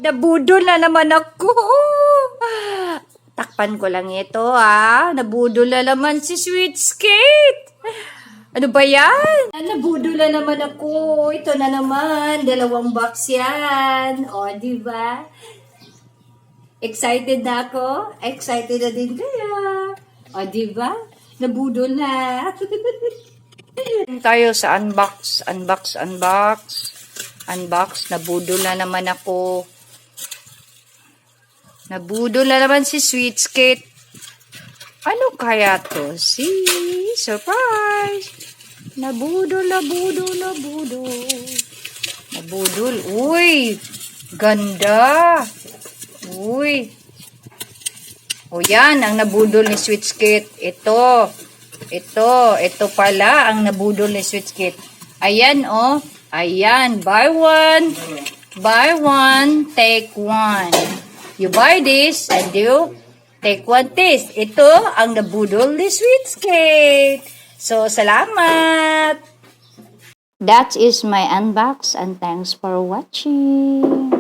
Nabudol na naman ako. Takpan ko lang ito, Nabudol na naman si Sweet Skate. Ano ba yan? Nabudol na naman ako. Ito na naman. 2 box yan. O, diba? Excited na ako? Excited na din kaya. O, diba? Nabudol na. Tayo sa unbox. Nabudol na naman ako. Nabudol na naman si Sweet Skate. Ano kaya to? See? Surprise! Nabudol. Uy! Ganda! Uy! O yan, ang nabudol ni Sweet Skate. Ito pala ang nabudol ni Sweet Skate. Ayan, Ayan, buy one, take one. You buy this and you take one taste. Ito ang nabudol ni Sweet Skate. So, salamat! That is my unbox and thanks for watching.